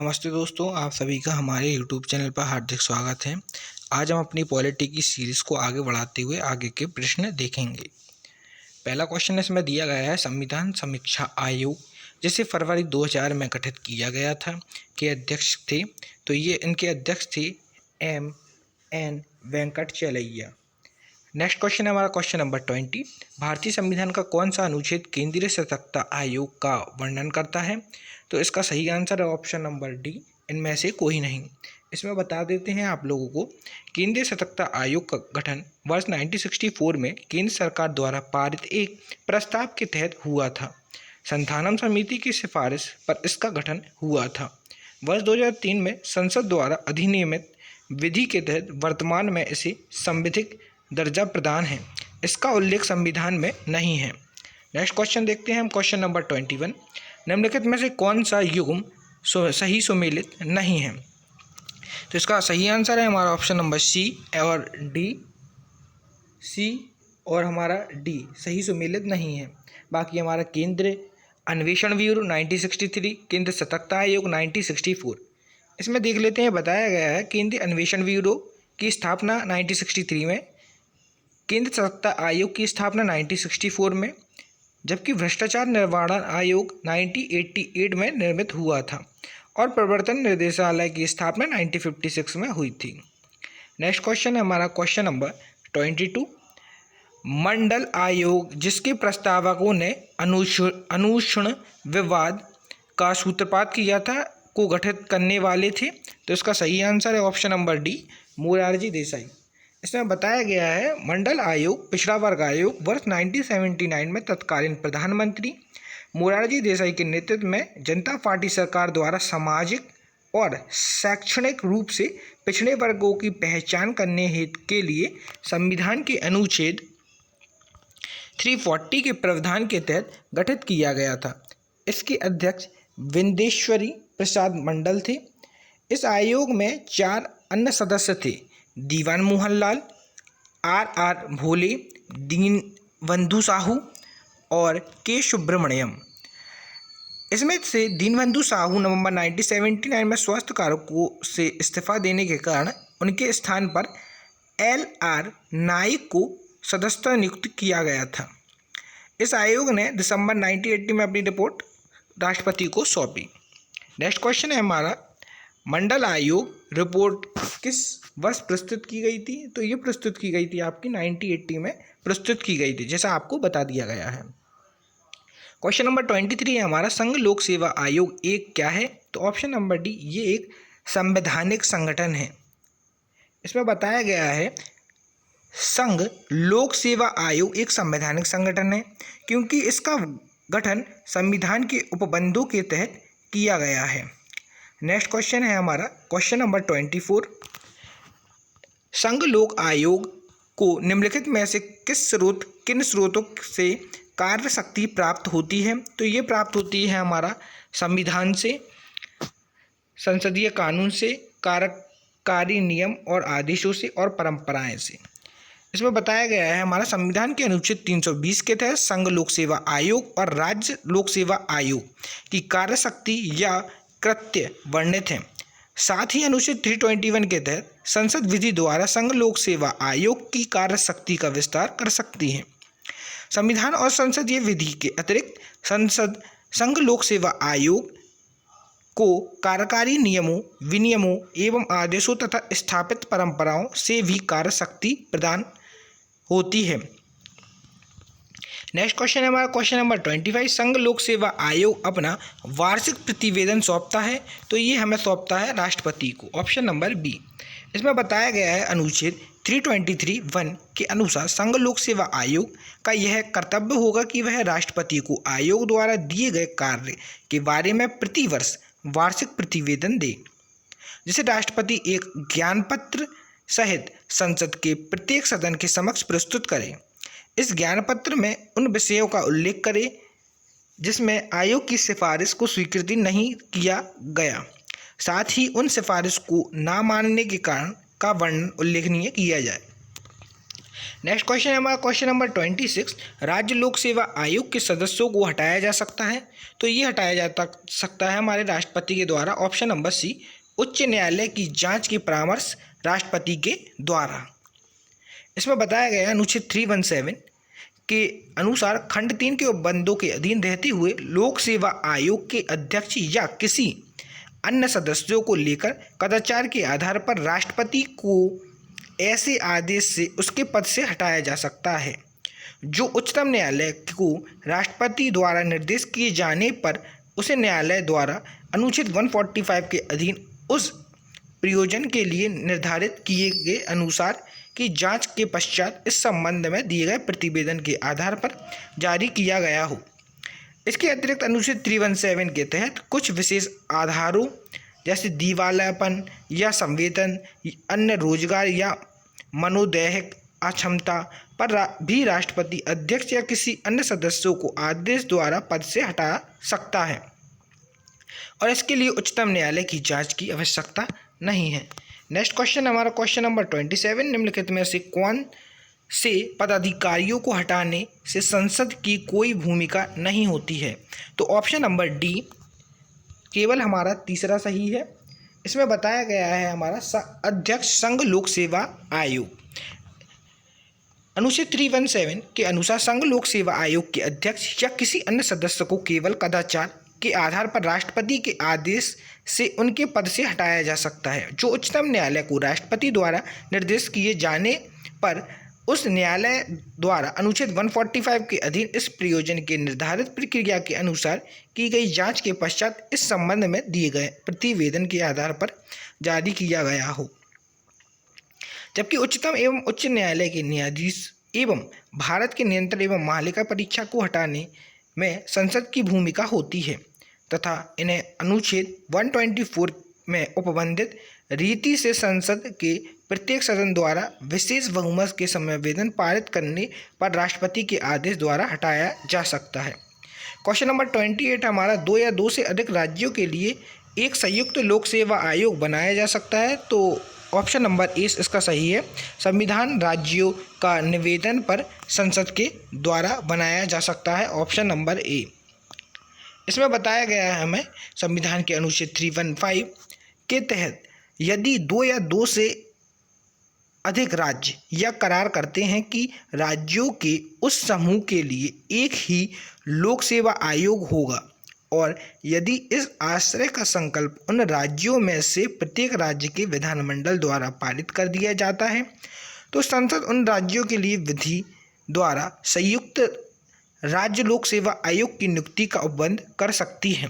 नमस्ते दोस्तों, आप सभी का हमारे यूट्यूब चैनल पर हार्दिक स्वागत है। आज हम अपनी पॉलिटी की सीरीज़ को आगे बढ़ाते हुए आगे के प्रश्न देखेंगे। पहला क्वेश्चन इसमें दिया गया है, संविधान समीक्षा आयोग जिसे फरवरी 2000 में गठित किया गया था के अध्यक्ष थे। तो ये इनके अध्यक्ष थे M.N. वेंकटचलैया। नेक्स्ट क्वेश्चन है हमारा क्वेश्चन नंबर 20। भारतीय संविधान का कौन सा अनुच्छेद केंद्रीय सतर्कता आयोग का वर्णन करता है? तो इसका सही आंसर है ऑप्शन नंबर डी, इनमें से कोई नहीं। इसमें बता देते हैं आप लोगों को, केंद्रीय सतर्कता आयोग का गठन वर्ष 1964 में केंद्र सरकार द्वारा पारित एक प्रस्ताव के तहत हुआ था। संथानम समिति की सिफारिश पर इसका गठन हुआ था। वर्ष 2003 में संसद द्वारा अधिनियमित विधि के तहत वर्तमान में इसे संवैधानिक दर्जा प्रदान है। इसका उल्लेख संविधान में नहीं है। नेक्स्ट क्वेश्चन देखते हैं हम, क्वेश्चन नंबर 21। निम्नलिखित में से कौन सा युग्म सही सुमेलित नहीं है? तो इसका सही आंसर है हमारा ऑप्शन नंबर सी और डी। सी और हमारा डी सही सुमेलित नहीं है। बाकी हमारा केंद्र अन्वेषण ब्यूरो 1963, केंद्र सतर्कता आयोग 1964। इसमें देख लेते हैं, बताया गया है केंद्रीय अन्वेषण ब्यूरो की स्थापना 1963 में, केंद्र सतर्कता आयोग की स्थापना 1964 में, जबकि भ्रष्टाचार निवारण आयोग 1988 में निर्मित हुआ था और प्रवर्तन निदेशालय की स्थापना 1956 में हुई थी। नेक्स्ट क्वेश्चन है हमारा क्वेश्चन नंबर 22। मंडल आयोग जिसके प्रस्तावकों ने अनुष्ण विवाद का सूत्रपात किया था को गठित करने वाले थे? तो इसका सही आंसर है option number D, Morarji Desai. इसमें बताया गया है, मंडल आयोग पिछड़ा वर्ग आयोग वर्ष 1979 में तत्कालीन प्रधानमंत्री मोरारजी देसाई के नेतृत्व में जनता पार्टी सरकार द्वारा सामाजिक और शैक्षणिक रूप से पिछड़े वर्गों की पहचान करने हेतु के लिए संविधान के अनुच्छेद 340 के प्रावधान के तहत गठित किया गया था। इसके अध्यक्ष विंदेश्वरी प्रसाद मंडल थे। इस आयोग में 4 अन्य सदस्य थे, दीवान मोहनलाल, R.R. भोले, दीनबंधु साहू और के सुब्रमण्यम। इसमें से दीनबंधु साहू नवंबर 1979 में स्वास्थ्य कारणों से इस्तीफा देने के कारण उनके स्थान पर L.R. नाइक को सदस्य नियुक्त किया गया था। इस आयोग ने दिसंबर 1980 में अपनी रिपोर्ट राष्ट्रपति को सौंपी। नेक्स्ट क्वेश्चन है हमारा, मंडल आयोग रिपोर्ट किस वर्ष प्रस्तुत की गई थी? तो ये प्रस्तुत की गई थी आपकी 1980 में प्रस्तुत की गई थी, जैसा आपको बता दिया गया है। क्वेश्चन नंबर 23 है हमारा, संघ लोक सेवा आयोग एक क्या है? तो ऑप्शन नंबर डी, ये एक संवैधानिक संगठन है। इसमें बताया गया है, संघ लोक सेवा आयोग एक संवैधानिक संगठन है क्योंकि इसका गठन संविधान के उपबंधों के तहत किया गया है। नेक्स्ट क्वेश्चन है हमारा क्वेश्चन नंबर 24। संघ लोक आयोग को निम्नलिखित में से किन स्रोतों से कार्य शक्ति प्राप्त होती है? तो ये प्राप्त होती है हमारा संविधान से, संसदीय कानून से, कार्यकारी नियम और आदेशों से और परंपराएं से। इसमें बताया गया है, हमारा संविधान के अनुच्छेद 320 के तहत संघ लोक सेवा आयोग और राज्य लोक सेवा आयोग की कार्य शक्ति या कृत्य वर्णित हैं। साथ ही अनुच्छेद 321 के तहत संसद विधि द्वारा संघ लोक सेवा आयोग की कार्य शक्ति का विस्तार कर सकती है। संविधान और संसदीय विधि के अतिरिक्त संसद संघ लोक सेवा आयोग को कार्यकारी नियमों, विनियमों एवं आदेशों तथा स्थापित परंपराओं से भी कार्य शक्ति प्रदान होती है। नेक्स्ट क्वेश्चन है हमारा क्वेश्चन नंबर 25। संघ लोक सेवा आयोग अपना वार्षिक प्रतिवेदन सौंपता है? तो ये हमें सौंपता है राष्ट्रपति को, ऑप्शन नंबर बी। इसमें बताया गया है, अनुच्छेद 323(1) के अनुसार संघ लोक सेवा आयोग का यह कर्तव्य होगा कि वह राष्ट्रपति को आयोग द्वारा दिए गए कार्य के बारे में प्रतिवर्ष वार्षिक प्रतिवेदन दे, जिसे राष्ट्रपति एक ज्ञानपत्र सहित संसद के प्रत्येक सदन के समक्ष प्रस्तुत करे। इस ज्ञान पत्र में उन विषयों का उल्लेख करें जिसमें आयोग की सिफारिश को स्वीकृति नहीं किया गया, साथ ही उन सिफारिश को ना मानने के कारण का वर्णन उल्लेखनीय किया जाए। नेक्स्ट क्वेश्चन है हमारा क्वेश्चन नंबर 26। राज्य लोक सेवा आयोग के सदस्यों को हटाया जा सकता है, तो ये हटाया जा सकता है हमारे राष्ट्रपति के द्वारा। ऑप्शन नंबर सी, उच्च न्यायालय की जांच की परामर्श राष्ट्रपति के द्वारा। इसमें बताया गया अनुच्छेद 317 के अनुसार खंड 3 के उपबंधों के अधीन रहते हुए लोक सेवा आयोग के अध्यक्ष या किसी अन्य सदस्यों को लेकर कदाचार के आधार पर राष्ट्रपति को ऐसे आदेश से उसके पद से हटाया जा सकता है जो उच्चतम न्यायालय को राष्ट्रपति द्वारा निर्देश किए जाने पर उसे न्यायालय द्वारा अनुच्छेद 145 के अधीन उस प्रयोजन के लिए निर्धारित किए गए अनुसार की जांच के पश्चात इस संबंध में दिए गए प्रतिवेदन के आधार पर जारी किया गया हो। इसके अतिरिक्त अनुच्छेद 317 के तहत कुछ विशेष आधारों जैसे दिवालियापन या संवेदन, अन्य रोजगार या मनोदैहिक अक्षमता पर भी राष्ट्रपति अध्यक्ष या किसी अन्य सदस्यों को आदेश द्वारा पद से हटा सकता है और इसके लिए उच्चतम न्यायालय की जांच की आवश्यकता नहीं है। नेक्स्ट क्वेश्चन हमारा क्वेश्चन नंबर 27। निम्नलिखित में से कौन से पदाधिकारियों को हटाने से संसद की कोई भूमिका नहीं होती है? तो ऑप्शन नंबर डी केवल हमारा तीसरा सही है। इसमें बताया गया है हमारा अध्यक्ष संघ लोक सेवा आयोग। अनुच्छेद 317 के अनुसार संघ लोक सेवा आयोग के अध्यक्ष या किसी अन्य सदस्य को केवल कदाचार के आधार पर राष्ट्रपति के आदेश से उनके पद से हटाया जा सकता है जो उच्चतम न्यायालय को राष्ट्रपति द्वारा निर्देश किए जाने पर उस न्यायालय द्वारा अनुच्छेद 145 के अधीन इस प्रयोजन के निर्धारित प्रक्रिया के अनुसार की गई जांच के पश्चात इस संबंध में दिए गए प्रतिवेदन के आधार पर जारी किया गया हो। जबकि उच्चतम एवं उच्च न्यायालय के न्यायाधीश एवं भारत के नियंत्रण एवं महालेखा परीक्षा को हटाने में संसद की भूमिका होती है तथा इन्हें अनुच्छेद 124 में उपबंधित रीति से संसद के प्रत्येक सदन द्वारा विशेष बहुमत के संविधान पारित करने पर राष्ट्रपति के आदेश द्वारा हटाया जा सकता है। क्वेश्चन नंबर 28 हमारा 2 या 2 से अधिक राज्यों के लिए एक संयुक्त लोक सेवा आयोग बनाया जा सकता है, तो ऑप्शन नंबर ए इसका सही है। संविधान राज्यों का निवेदन पर संसद के द्वारा बनाया जा सकता है, ऑप्शन नंबर ए। इसमें बताया गया है हमें संविधान के अनुच्छेद 315 के तहत यदि 2 या 2 से अधिक राज्य यह करार करते हैं कि राज्यों के उस समूह के लिए एक ही लोक सेवा आयोग होगा और यदि इस आश्रय का संकल्प उन राज्यों में से प्रत्येक राज्य के विधानमंडल द्वारा पारित कर दिया जाता है तो संसद उन राज्यों के लिए विधि द्वारा संयुक्त राज्य लोक सेवा आयोग की नियुक्ति का उपबंध कर सकती है।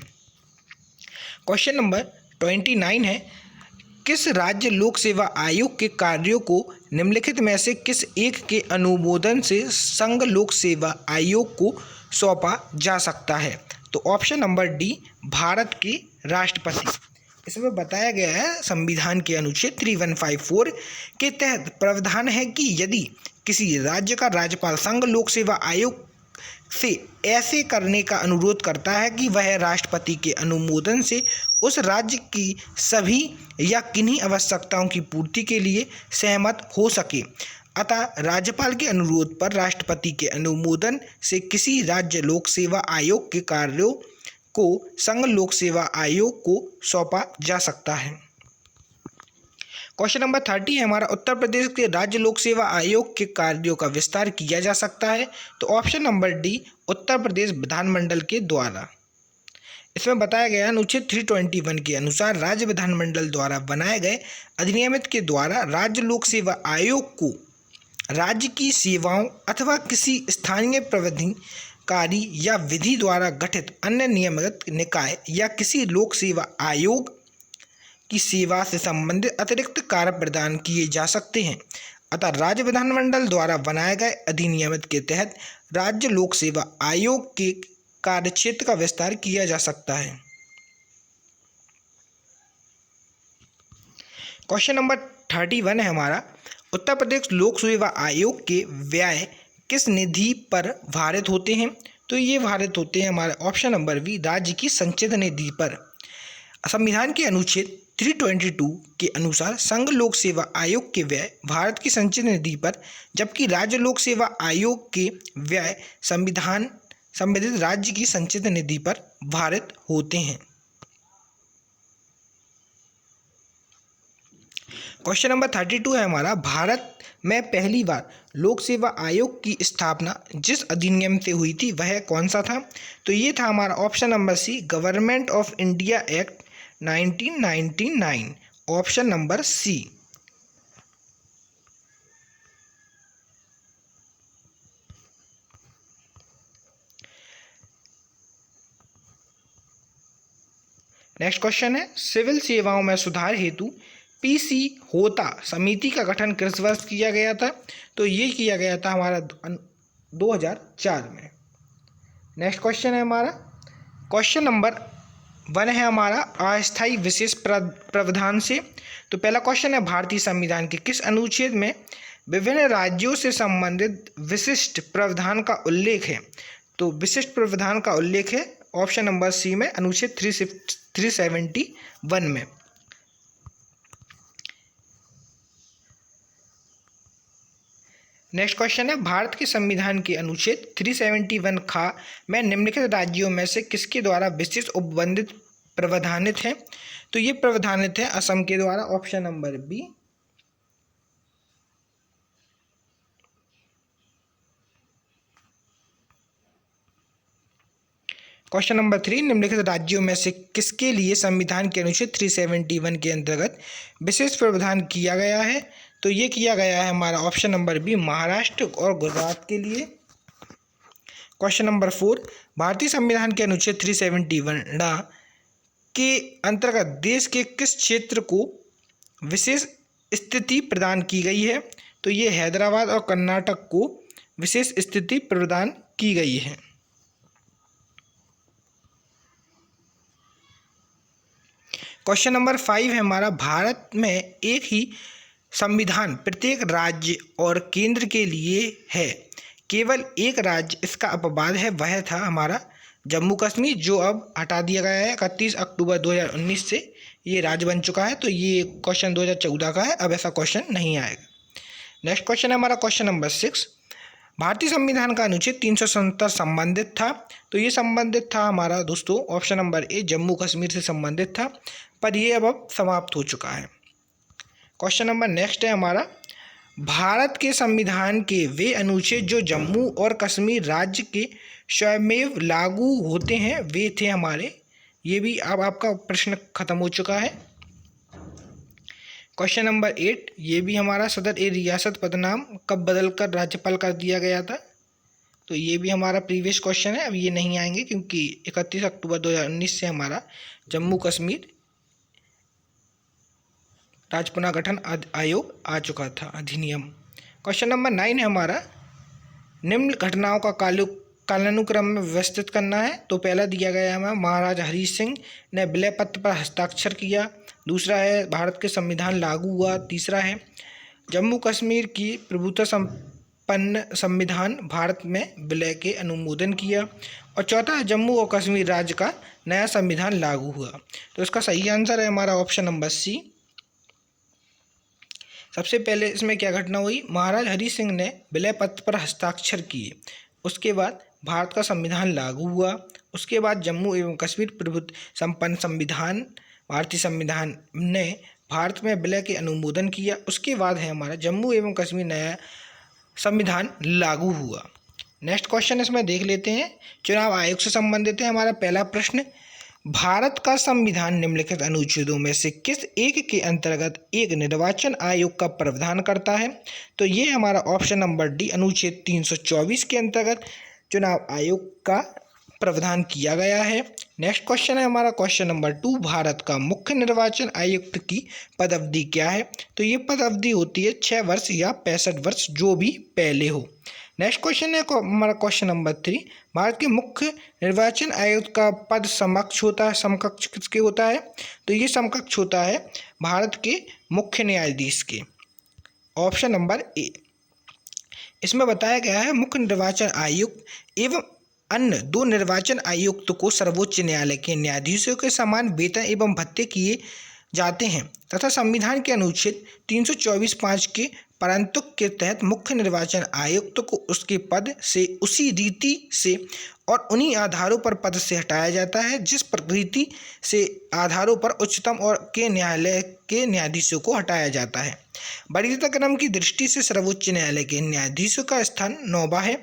क्वेश्चन नंबर 29 है, किस राज्य लोक सेवा आयोग के कार्यों को निम्नलिखित में से किस एक के अनुमोदन से संघ लोक सेवा आयोग को सौंपा जा सकता है? तो ऑप्शन नंबर डी भारत के राष्ट्रपति। इसमें बताया गया है संविधान के अनुच्छेद 3154 के तहत प्रावधान है कि यदि किसी राज्य का राज्यपाल संघ लोक सेवा आयोग से ऐसे करने का अनुरोध करता है कि वह राष्ट्रपति के अनुमोदन से उस राज्य की सभी या किन्हीं आवश्यकताओं की पूर्ति के लिए सहमत हो सके, अतः राज्यपाल के अनुरोध पर राष्ट्रपति के अनुमोदन से किसी राज्य लोक सेवा आयोग के कार्यों को संघ लोक सेवा आयोग को सौंपा जा सकता है। क्वेश्चन नंबर 30 है हमारा, उत्तर प्रदेश के राज्य लोक सेवा आयोग के कार्यों का विस्तार किया जा सकता है, तो option number D Uttar Pradesh विधानमंडल के द्वारा। इसमें बताया गया अनुच्छेद 321 के अनुसार राज्य विधानमंडल द्वारा बनाए गए अधिनियमित के द्वारा राज्य लोक सेवा आयोग को राज्य की सेवाओं अथवा किसी स्थानीय प्राधिकारी या विधि द्वारा गठित अन्य नियामक निकाय या किसी लोक सेवा आयोग की सेवा से संबंधित अतिरिक्त कार्य प्रदान किए जा सकते हैं, अतः राज्य विधानमंडल द्वारा बनाए गए अधिनियमित के तहत राज्य लोक सेवा आयोग के कार्यक्षेत्र का विस्तार किया जा सकता है। क्वेश्चन नंबर 31 है हमारा, उत्तर प्रदेश लोक सेवा आयोग के व्यय किस निधि पर भारित होते हैं? तो ये भारित होते हैं हमारे ऑप्शन नंबर बी राज्य की संचित निधि पर। संविधान के अनुच्छेद 322 के अनुसार संघ लोक सेवा आयोग के व्यय भारत की संचित निधि पर, जबकि राज्य लोक सेवा आयोग के व्यय संबंधित राज्य की संचित निधि पर भारित होते हैं। क्वेश्चन नंबर 32 है हमारा, भारत में पहली बार लोक सेवा आयोग की स्थापना जिस अधिनियम से हुई थी वह कौन सा था? तो ये था हमारा option number C, government of India act 1999, option number C. Next question है, सिविल सेवाओं में सुधार हेतु पीसी होता समिति का गठन किस वर्ष किया गया था? तो ये किया गया था हमारा 2004 में। नेक्स्ट क्वेश्चन है हमारा, क्वेश्चन नंबर 1 है हमारा, अस्थायी विशेष प्रावधान से। तो पहला क्वेश्चन है, भारतीय संविधान के किस अनुच्छेद में विभिन्न राज्यों से संबंधित विशिष्ट प्रावधान का उल्लेख है? तो विशिष्ट प्रावधान का उल्लेख है ऑप्शन नंबर सी में, अनुच्छेद 371 में। नेक्स्ट क्वेश्चन है, भारत के संविधान के अनुच्छेद 371 खा में निम्नलिखित राज्यों में से किसके द्वारा विशेष उपबंधित प्रावधानित है? तो ये प्रावधानित है असम के द्वारा, option number B. Question number 3, निम्नलिखित राज्यों में से किसके लिए संविधान के अनुच्छेद 371 के अंतर्गत विशेष प्रावधान किया गया है? तो ये किया गया है हमारा ऑप्शन नंबर बी, महाराष्ट्र और गुजरात के लिए। क्वेश्चन नंबर 4, भारतीय संविधान के अनुच्छेद 371 के अंतर्गत देश के किस क्षेत्र को विशेष स्थिति प्रदान की गई है? तो ये हैदराबाद और कर्नाटक को विशेष स्थिति प्रदान की गई है। क्वेश्चन नंबर 5 है हमारा, भारत में एक ही संविधान प्रत्येक राज्य और केंद्र के लिए है, केवल एक राज्य इसका अपवाद है, वह था हमारा जम्मू कश्मीर, जो अब हटा दिया गया है। 31 अक्टूबर 2019 से ये राज्य बन चुका है। तो ये क्वेश्चन 2014 का है, अब ऐसा क्वेश्चन नहीं आएगा। नेक्स्ट क्वेश्चन है हमारा क्वेश्चन नंबर 6, भारतीय संविधान का अनुच्छेद 370 संबंधित था। तो ये संबंधित था हमारा दोस्तों ऑप्शन नंबर ए, जम्मू कश्मीर से संबंधित था, पर ये अब समाप्त हो चुका है। क्वेश्चन नंबर नेक्स्ट है हमारा, भारत के संविधान के वे अनुच्छेद जो जम्मू और कश्मीर राज्य के स्वयमेव लागू होते हैं वे थे हमारे। ये भी अब आपका प्रश्न खत्म हो चुका है। क्वेश्चन नंबर 8, ये भी हमारा सदर ए रियासत पदनाम कब बदलकर राज्यपाल कर दिया गया था? तो ये भी हमारा प्रीवियस क्वेश्चन है, अब ये नहीं आएंगे क्योंकि 31 अक्टूबर 2019 से हमारा जम्मू कश्मीर राज्य पुनर्गठन आयोग आ चुका था, अधिनियम। क्वेश्चन नंबर 9 है हमारा, निम्न घटनाओं का कालानुक्रम में व्यवस्थित करना है। तो पहला दिया गया है हमारा, महाराजा हरि सिंह ने विलय पत्र पर हस्ताक्षर किया। दूसरा है, भारत के संविधान लागू हुआ। तीसरा है, जम्मू कश्मीर की प्रभुत्व संपन्न संविधान भारत में विलय के अनुमोदन किया। और चौथा है, जम्मू और कश्मीर राज्य का नया संविधान लागू हुआ। तो इसका सही आंसर है हमारा ऑप्शन नंबर सी। सबसे पहले इसमें क्या घटना हुई, महाराज हरि सिंह ने विलय पत्र पर हस्ताक्षर किए, उसके बाद भारत का संविधान लागू हुआ, उसके बाद जम्मू एवं कश्मीर प्रभुत्व संपन्न संविधान भारतीय संविधान ने भारत में विलय के अनुमोदन किया, उसके बाद है हमारा जम्मू एवं कश्मीर नया संविधान लागू हुआ। नेक्स्ट क्वेश्चन इसमें देख लेते हैं, चुनाव आयोग से संबंधित है हमारा पहला प्रश्न, भारत का संविधान निम्नलिखित अनुच्छेदों में से किस एक के अंतर्गत एक निर्वाचन आयोग का प्रावधान करता है? तो ये हमारा ऑप्शन नंबर डी, अनुच्छेद 324 के अंतर्गत चुनाव आयोग का प्रावधान किया गया है। नेक्स्ट क्वेश्चन है हमारा क्वेश्चन नंबर 2, भारत का मुख्य निर्वाचन आयुक्त की पदावधि क्या है? तो ये पदावधि होती है 6 वर्ष या 65 वर्ष, जो भी पहले हो। नेक्स्ट क्वेश्चन है हमारा क्वेश्चन नंबर 3, भारत के मुख्य निर्वाचन आयुक्त का पद समकक्ष किसके होता है? तो ये समकक्ष होता है भारत के मुख्य न्यायाधीश के, ऑप्शन नंबर ए। इसमें बताया गया है, मुख्य निर्वाचन आयुक्त एवं अन्य 2 निर्वाचन आयुक्त को सर्वोच्च न्यायालय के न्यायाधीशों के समान वेतन एवं भत्ते किए जाते हैं तथा संविधान के अनुच्छेद 324(5) के परंतुक के तहत मुख्य निर्वाचन आयुक्त को उसके पद से उसी रीति से और उन्हीं आधारों पर पद से हटाया जाता है जिस रीति से आधारों पर उच्चतम और के न्यायालय के न्यायाधीशों को हटाया जाता है। वरीयता क्रम की दृष्टि से सर्वोच्च न्यायालय के न्यायाधीशों का स्थान 9वां है।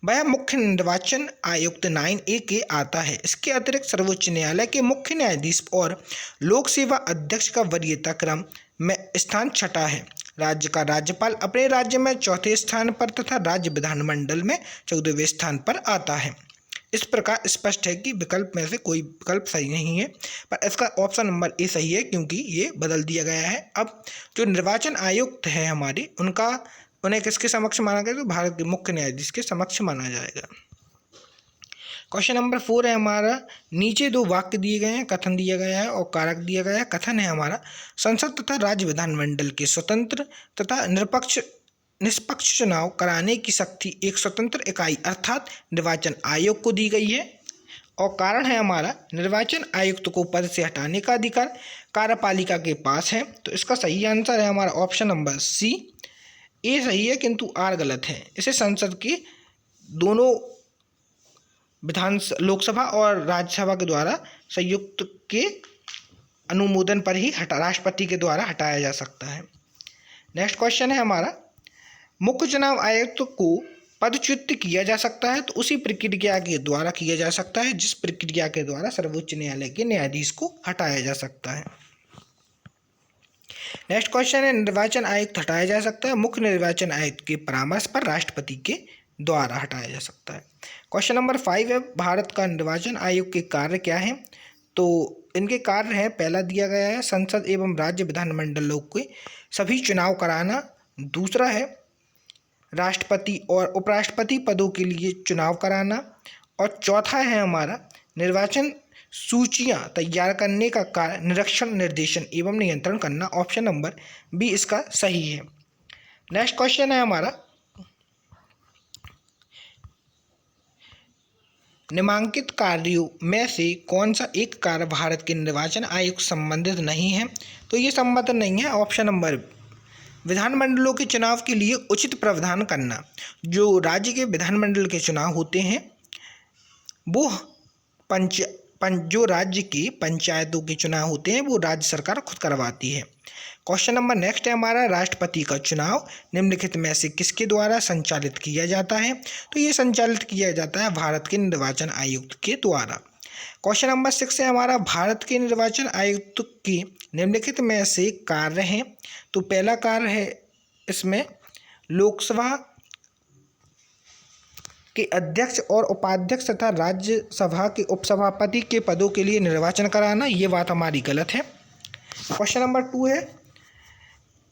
वह मुख्य निर्वाचन आयुक्त 9A के आता है। इसके अतिरिक्त सर्वोच्च न्यायालय के मुख्य न्यायाधीश और लोक सेवा अध्यक्ष का वरीयता क्रम में स्थान 6वां है। राज्य का राज्यपाल अपने राज्य में 4थे स्थान पर तथा राज्य विधानमंडल में 14वें स्थान पर आता है। इस प्रकार स्पष्ट है कि विकल्प में से कोई विकल्प सही नहीं है, पर इसका ऑप्शन नंबर ए सही है क्योंकि ये बदल दिया गया है। अब जो निर्वाचन आयुक्त है हमारे उन्हें किसके समक्ष माना गया? तो भारत के मुख्य न्यायाधीश के समक्ष माना जाएगा। क्वेश्चन नंबर 4 है हमारा, नीचे 2 वाक्य दिए गए हैं, कथन दिया गया है और कारक दिया गया है। कथन है हमारा, संसद तथा राज्य विधानमंडल के स्वतंत्र तथा निष्पक्ष चुनाव कराने की शक्ति एक स्वतंत्र इकाई अर्थात निर्वाचन आयोग को दी गई है। और कारण है हमारा, निर्वाचन आयुक्त को पद से हटाने का अधिकार कार्यपालिका के पास है। तो इसका सही आंसर है हमारा ऑप्शन नंबर सी। ए सही है किंतु आर गलत है। इसे संसद के दोनों लोकसभा और राज्यसभा के द्वारा संयुक्त के अनुमोदन पर ही राष्ट्रपति के द्वारा हटाया जा सकता है। नेक्स्ट क्वेश्चन है हमारा, मुख्य चुनाव आयुक्त को पदच्युत किया जा सकता है तो उसी प्रक्रिया के द्वारा किया जा सकता है जिस प्रक्रिया के द्वारा सर्वोच्च न्यायालय के न्यायाधीश को हटाया जा सकता है। नेक्स्ट क्वेश्चन है, निर्वाचन आयुक्त हटाया जा सकता है, मुख्य निर्वाचन आयुक्त के परामर्श पर राष्ट्रपति के द्वारा हटाया जा सकता है। क्वेश्चन नंबर 5 है, भारत का निर्वाचन आयोग के कार्य क्या है? तो इनके कार्य है, पहला दिया गया है संसद एवं राज्य विधानमंडलों के सभी चुनाव कराना। दूसरा है राष्ट्रपति और उपराष्ट्रपति पदों के लिए चुनाव कराना। और चौथा है हमारा निर्वाचन सूचियां तैयार करने का कार्य निरीक्षण, निर्देशन एवं नियंत्रण करना। ऑप्शन नंबर बी इसका सही है। नेक्स्ट क्वेश्चन है हमारा, निम्नलिखित कार्यों में से कौन सा एक कार्य भारत के निर्वाचन आयोग से संबंधित नहीं है? तो ये संबंधित नहीं है। ऑप्शन नंबर विधानमंडलों के चुनाव के लिए उचित प्रावधान करना। जो राज्य के विधानमंडल के चुनाव होते हैं वो जो राज्य की पंचायतों के चुनाव होते हैं वो राज्य सरकार खुद करवाती है। क्वेश्चन नंबर नेक्स्ट है हमारा, राष्ट्रपति का चुनाव निम्नलिखित में से किसके द्वारा संचालित किया जाता है? तो ये संचालित किया जाता है भारत के निर्वाचन आयुक्त के द्वारा। क्वेश्चन नंबर 6 है हमारा, भारत के निर्वाचन आयुक्त की निम्नलिखित में से कार्य हैं। तो पहला कार्य है इसमें लोकसभा के अध्यक्ष और उपाध्यक्ष तथा राज्यसभा के उपसभापति के पदों के लिए निर्वाचन कराना। ये बात हमारी गलत है। क्वेश्चन नंबर 2 है,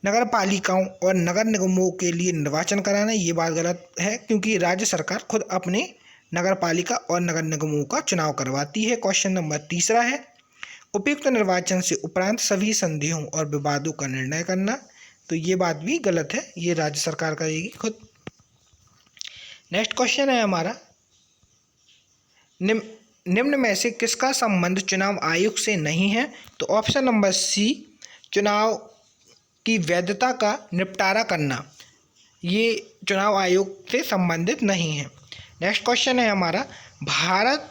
नगर पालिकाओं और नगर निगमों के लिए निर्वाचन कराना। ये बात गलत है क्योंकि राज्य सरकार खुद अपने नगर पालिका और नगर निगमों का चुनाव करवाती है। क्वेश्चन नंबर 3 है, उपयुक्त निर्वाचन से उपरांत सभी संदेहों और विवादों का निर्णय करना। तो ये बात भी गलत है, ये राज्य सरकार करेगी खुद। नेक्स्ट क्वेश्चन है हमारा, निम्न में से किसका संबंध चुनाव आयोग से नहीं है? तो ऑप्शन नंबर सी, चुनाव की वैधता का निपटारा करना, ये चुनाव आयोग से संबंधित नहीं है। नेक्स्ट क्वेश्चन है हमारा, भारत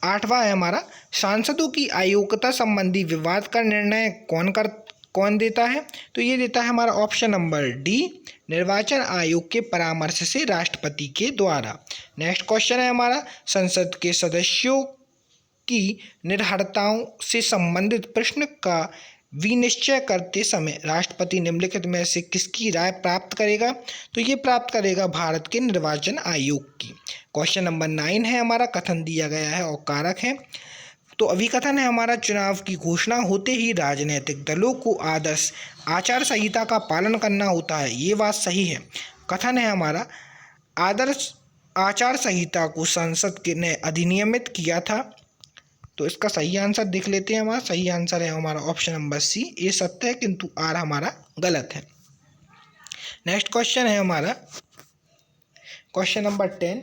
8वां है हमारा, सांसदों की अयोग्यता संबंधी विवाद का निर्णय कौन देता है? तो ये देता है हमारा ऑप्शन नंबर डी, निर्वाचन आयोग के परामर्श से राष्ट्रपति के द्वारा। नेक्स्ट क्वेश्चन है हमारा, संसद के सदस्यों की निर्भरताओं से संबंधित प्रश्न का विनिश्चय करते समय राष्ट्रपति निम्नलिखित में से किसकी राय प्राप्त करेगा? तो ये प्राप्त करेगा भारत के निर्वाचन आयोग की। क्वेश्चन नंबर 9 है हमारा, कथन दिया गया है और कारक है। तो अभिकथन है हमारा, चुनाव की घोषणा होते ही राजनीतिक दलों को आदर्श आचार संहिता का पालन करना होता है। ये बात सही है। कथन है हमारा, आदर्श आचार संहिता को संसद ने अधिनियमित किया था। तो इसका सही आंसर देख लेते हैं। हमारा सही आंसर है हमारा ऑप्शन नंबर सी, ये सत्य है किंतु आर हमारा गलत है। नेक्स्ट क्वेश्चन है हमारा क्वेश्चन नंबर 10,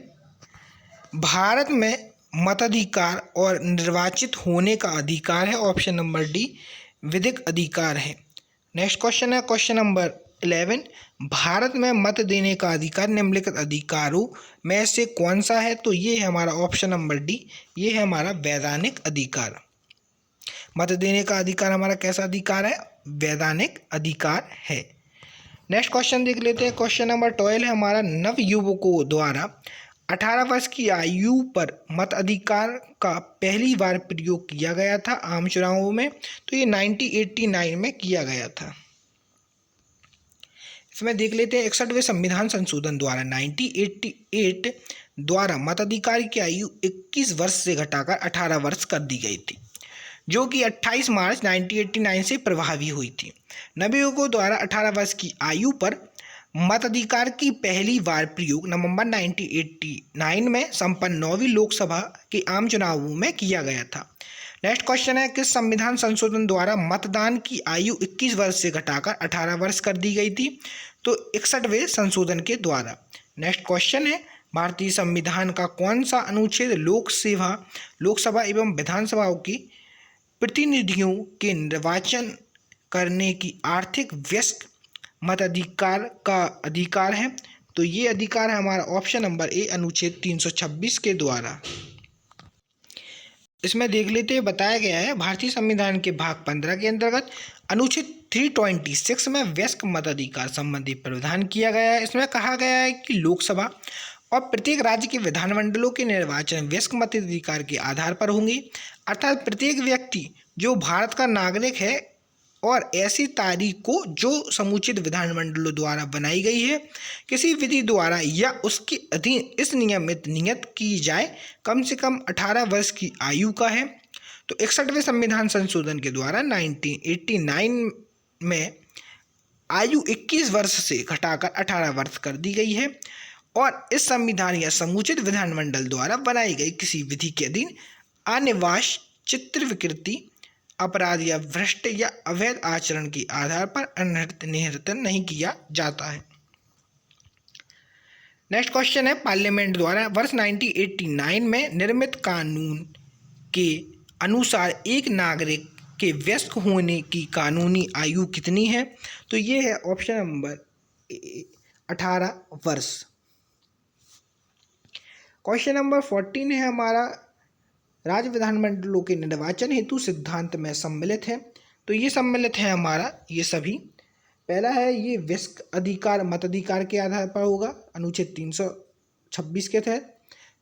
भारत में मताधिकार और निर्वाचित होने का अधिकार है। ऑप्शन नंबर डी, विधिक अधिकार है। नेक्स्ट क्वेश्चन है क्वेश्चन नंबर 11, भारत में मत देने का अधिकार निम्नलिखित अधिकारों में से कौन सा है? तो ये है हमारा ऑप्शन नंबर डी, ये है हमारा वैधानिक अधिकार। मत देने का अधिकार हमारा कैसा अधिकार है? वैधानिक अधिकार है। नेक्स्ट क्वेश्चन देख लेते हैं। क्वेश्चन नंबर 12 है हमारा, नवयुवकों द्वारा 18 वर्ष की आयु पर मताधिकार का पहली बार प्रयोग किया गया था आम चुनावों में, तो ये 1989 में किया गया था। इसमें देख लेते हैं 61वें संविधान संशोधन द्वारा 1988 द्वारा मताधिकार की आयु 21 वर्ष से घटाकर 18 वर्ष कर दी गई थी, जो कि 28 मार्च 1989 से प्रभावी हुई थी। नवयुवकों द्वारा 18 वर्ष की आयु पर मताधिकार की पहली बार प्रयोग नवंबर 1989 में संपन्न 9वीं लोकसभा के आम चुनावों में किया गया था। नेक्स्ट क्वेश्चन है, किस संविधान संशोधन द्वारा मतदान की आयु 21 वर्ष से घटाकर 18 वर्ष कर दी गई थी? तो 61वें संशोधन के द्वारा। नेक्स्ट क्वेश्चन है, भारतीय संविधान का कौन सा अनुच्छेद लोकसभा एवं विधानसभाओं की प्रतिनिधियों के निर्वाचन करने की आर्थिक वयस्क मताधिकार का अधिकार है? तो ये अधिकार है हमारा ऑप्शन नंबर ए, अनुच्छेद 326 के द्वारा। इसमें देख लेते हैं, बताया गया है भारतीय संविधान के भाग 15 के अंतर्गत अनुच्छेद 326 में वयस्क मताधिकार संबंधी प्रावधान किया गया है। इसमें कहा गया है कि लोकसभा और प्रत्येक राज्य के विधानमंडलों के निर्वाचन वयस्क मताधिकार के आधार पर होंगे, अर्थात प्रत्येक व्यक्ति जो भारत का नागरिक है और ऐसी तारीख को जो समुचित विधानमंडलों द्वारा बनाई गई है, किसी विधि द्वारा या उसके अधीन इस नियत की जाए, कम से कम 18 वर्ष की आयु का है। तो 61वें संविधान संशोधन के द्वारा 1989 में आयु 21 वर्ष से घटाकर 18 वर्ष कर दी गई है और इस संविधान या समुचित विधानमंडल द्वारा बनाई गई किसी विधि के अधीन अनिवार्य चित्र विकृति, अपराध या भ्रष्ट या अवैध आचरण के आधार पर निवर्तन नहीं किया जाता है। नेक्स्ट क्वेश्चन है, पार्लियामेंट द्वारा वर्ष 1989 में निर्मित कानून के अनुसार एक नागरिक के वयस्क होने की कानूनी आयु कितनी है? तो ये है ऑप्शन नंबर 18 वर्ष। क्वेश्चन नंबर 14 है हमारा, राज्य विधानमंडलों के निर्वाचन हेतु सिद्धांत में सम्मिलित है। तो ये सम्मिलित है हमारा ये सभी। पहला है ये वयस्क अधिकार मताधिकार के आधार पर होगा अनुच्छेद 326 के तहत।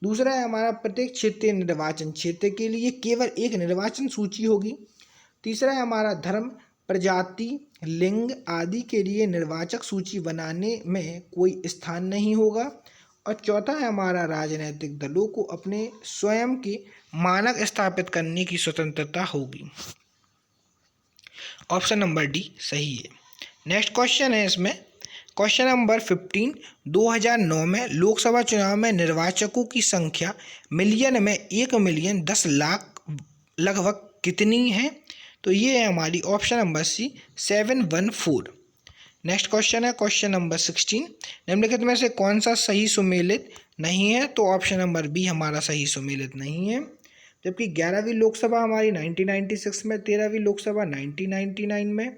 दूसरा है हमारा प्रत्येक क्षेत्रीय निर्वाचन क्षेत्र के लिए केवल एक निर्वाचन सूची होगी। तीसरा है हमारा धर्म, प्रजाति, लिंग आदि के लिए निर्वाचक सूची बनाने में कोई स्थान नहीं होगा। और चौथा है हमारा राजनीतिक दलों को अपने स्वयं के मानक स्थापित करने की स्वतंत्रता होगी। ऑप्शन नंबर डी सही है। नेक्स्ट क्वेश्चन है इसमें क्वेश्चन नंबर 15, 2009 में लोकसभा चुनाव में निर्वाचकों की संख्या मिलियन में 1,10,00,000 लगभग कितनी है? तो ये है हमारी option number C 714। Next question है क्वेश्चन नंबर 16, निम्नलिखित में से कौन सा सही सुमेलित नहीं है? तो ऑप्शन नंबर बी हमारा सही सुमेलित नहीं है। जबकि 11वीं लोकसभा हमारी 1996 में, 13वीं लोकसभा 1999 में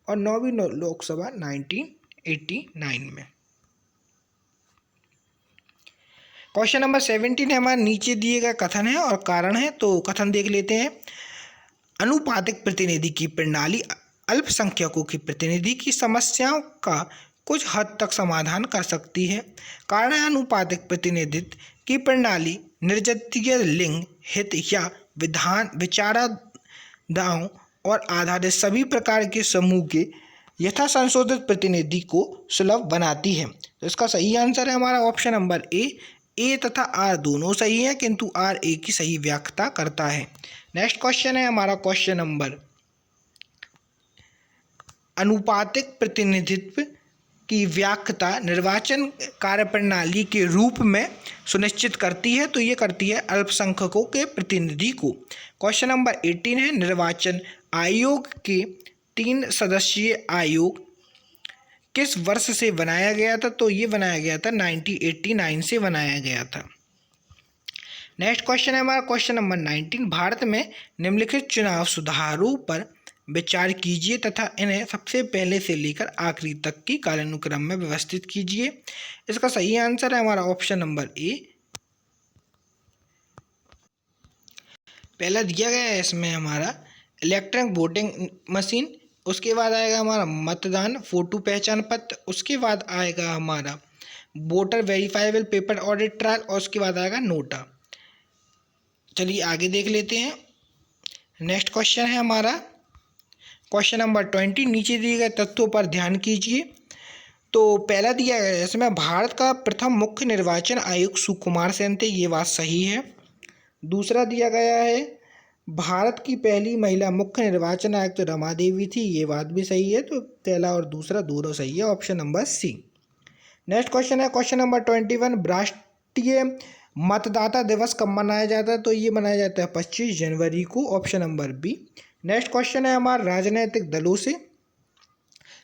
और 9वीं लोकसभा 1989 में। क्वेश्चन नंबर 17 है हमारे नीचे दिए गए कथन है और कारण है। तो कथन देख लेते हैं, अनुपातिक प्रतिनिधि की प्रणाली अल्पसंख्यकों की प्रतिनिधि की समस्याओं का कुछ हद तक समाधान कर सकती है। कारण है, अनुपातिक प्रतिनिधित्व की प्रणाली निर्जातीय, लिंग, हित या विचारधाराओं और आधारित सभी प्रकार के समूह के यथा संशोधित प्रतिनिधि को सुलभ बनाती है। तो इसका सही आंसर है हमारा ऑप्शन नंबर ए तथा आर दोनों सही है, किंतु आर ए की सही व्याख्या करता है। नेक्स्ट क्वेश्चन है हमारा क्वेश्चन नंबर, अनुपातिक प्रतिनिधित्व की व्याख्या निर्वाचन कार्यप्रणाली के रूप में सुनिश्चित करती है। तो ये करती है अल्पसंख्यकों के प्रतिनिधि को। क्वेश्चन नंबर 18 है, निर्वाचन आयोग के 3 सदस्यीय आयोग किस वर्ष से बनाया गया था? तो ये बनाया गया था 1989 से बनाया गया था। नेक्स्ट क्वेश्चन है हमारा क्वेश्चन नंबर 19, भारत में निम्नलिखित चुनाव सुधारों पर विचार कीजिए तथा इन्हें सबसे पहले से लेकर आखिरी तक की कालानुक्रम में व्यवस्थित कीजिए। इसका सही आंसर है हमारा ऑप्शन नंबर ए। पहला दिया गया है इसमें हमारा इलेक्ट्रॉनिक वोटिंग मशीन, उसके बाद आएगा हमारा मतदान फोटो पहचान पत्र, उसके बाद आएगा हमारा voter verifiable paper audit trial और उसके बाद आएगा नोटा। चलिए आगे देख लेते हैं। नेक्स्ट क्वेश्चन है हमारा क्वेश्चन नंबर 20। नीचे दिए गए तथ्यों पर ध्यान कीजिए। तो पहला दिया गया है इसमें भारत का प्रथम मुख्य निर्वाचन आयुक्त सुकुमार सेन थे, ये बात सही है। दूसरा दिया गया है भारत की पहली महिला मुख्य निर्वाचन आयुक्त रमा देवी थी, ये बात भी सही है। तो पहला और दूसरा दोनों सही है, option number C. Next question है क्वेश्चन नंबर 21। राष्ट्रीय मतदाता दिवस कब मनाया जाता है? तो ये मनाया जाता है 25 जनवरी को, option number B. Next question है हमारा राजनीतिक दलों से।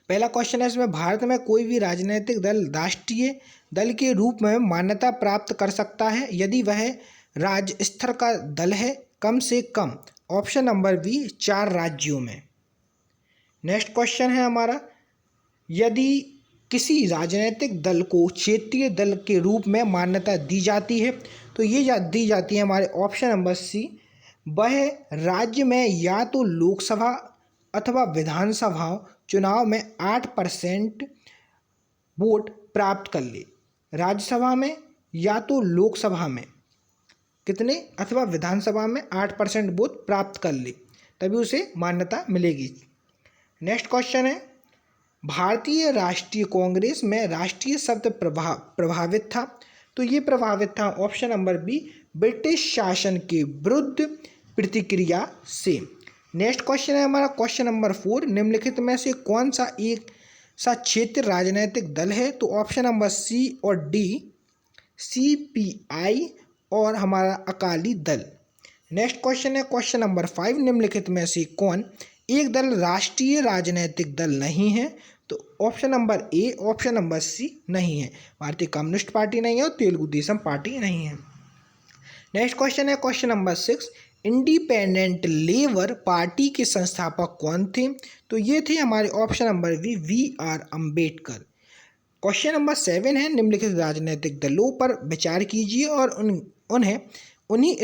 पहला क्वेश्चन है इसमें भारत में कोई भी राजनीतिक दल राष्ट्रीय दल के रूप में मान्यता प्राप्त कर सकता है यदि वह राज्य स्तर का दल है कम से कम, ऑप्शन नंबर बी 4 राज्यों में। नेक्स्ट क्वेश्चन है हमारा यदि किसी राजनीतिक दल को क्षेत्रीय दल के रूप में मान्यता दी जाती है तो ये दी जाती है हमारे ऑप्शन नंबर सी, वह राज्य में या तो लोकसभा अथवा विधानसभा चुनाव में 8% वोट प्राप्त कर ले। राज्यसभा में या तो लोकसभा में कितने अथवा विधानसभा में 8% वोट प्राप्त कर ले, तभी उसे मान्यता मिलेगी। नेक्स्ट क्वेश्चन है भारतीय राष्ट्रीय कांग्रेस में राष्ट्रीय शब्द प्रभावित था, तो ये प्रभावित था ऑप्शन नंबर बी ब्रिटिश शासन के विरुद्ध प्रतिक्रिया से। नेक्स्ट क्वेश्चन है हमारा क्वेश्चन नंबर 4। निम्नलिखित में से कौन सा एक सा क्षेत्र राजनीतिक दल है? तो ऑप्शन नंबर सी और डी CPI और हमारा अकाली दल। नेक्स्ट क्वेश्चन है क्वेश्चन नंबर 5। निम्नलिखित में से कौन एक दल राष्ट्रीय राजनीतिक दल नहीं है? तो option number A, option number C नहीं है, भारतीय कम्युनिस्ट पार्टी नहीं है और तेलुगु देशम पार्टी नहीं है। नेक्स्ट क्वेश्चन है question number 6। Independent labour party के संस्थापक कौन थे? तो ये थे हमारे option number B VR Ambedkar. Question number 7 है निम्नलिखित राजनीतिक दलों पर विचार कीजिए और उन्हीं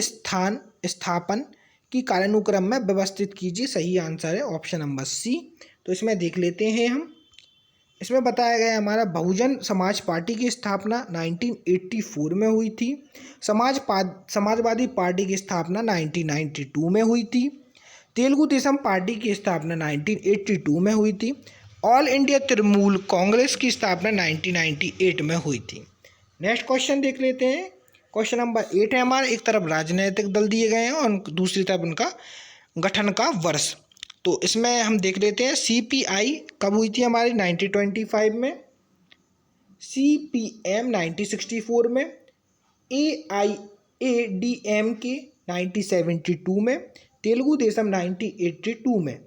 स्थापन की कालानुक्रम में व्यवस्थित कीजिए। सही आंसर है ऑप्शन नंबर सी। तो इसमें देख लेते हैं हम। इसमें बताया गया है हमारा बहुजन समाज पार्टी की स्थापना 1984 में हुई थी। समाजवादी पार्टी की स्थापना 1992 में हुई थी। तेलुगु देशम पार्टी की स्थापना 1982 में हुई थी। ऑल इंडिया तृणमूल कांग्रेस की स्थापना 1998 में हुई थी। नेक्स्ट क्वेश्चन देख लेते हैं। क्वेश्चन नंबर 8 है हमारा एक तरफ राजनीतिक दल दिए गए हैं और दूसरी तरफ उनका गठन का वर्ष। तो इसमें हम देख लेते हैं CPI कब हुई थी हमारी 1925 में, CPM 1964 में, AIADMK 1972 में, तेलुगु देशम 1982 में।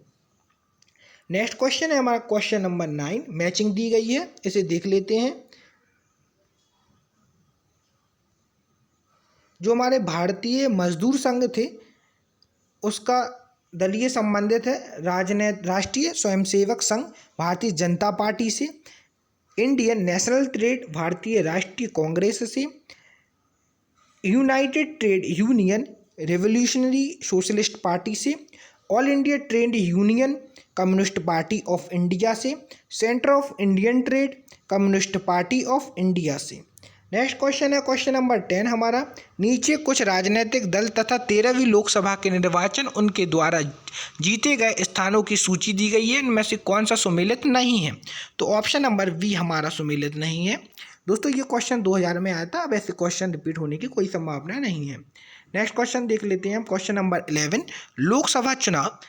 नेक्स्ट क्वेश्चन है हमारा क्वेश्चन नंबर 9। मैचिंग दी गई है, इसे देख लेते हैं। जो हमारे भारतीय मजदूर संघ थे उसका दलीय संबंधित है राष्ट्रीय स्वयंसेवक संघ भारतीय जनता पार्टी से, इंडियन नेशनल ट्रेड भारतीय राष्ट्रीय कांग्रेस से, united trade union revolutionary socialist party से, all India trade union communist party of India से, centre of Indian trade communist party of India से। नेक्स्ट क्वेश्चन है क्वेश्चन नंबर 10 हमारा नीचे कुछ राजनीतिक दल तथा 13वीं लोकसभा के निर्वाचन उनके द्वारा जीते गए स्थानों की सूची दी गई है, इनमें से कौन सा सुमेलित नहीं है? तो ऑप्शन नंबर बी हमारा सुमेलित नहीं है। दोस्तों ये क्वेश्चन 2000 में आया था, अब ऐसे क्वेश्चन रिपीट होने की कोई संभावना नहीं है। नेक्स्ट क्वेश्चन देख लेते हैं हम क्वेश्चन नंबर 11। लोकसभा चुनाव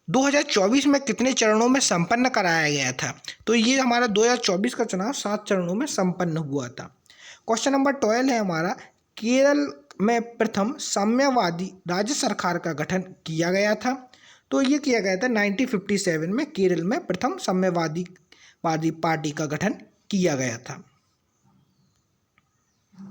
2024 में कितने चरणों में संपन्न कराया गया था? तो ये हमारा 2024 का चुनाव 7 चरणों में संपन्न हुआ था। क्वेश्चन नंबर 12 है हमारा केरल में प्रथम साम्यवादी राज्य सरकार का गठन किया गया था। तो ये किया गया था 1957 में केरल में प्रथम साम्यवादी पार्टी का गठन किया गया था।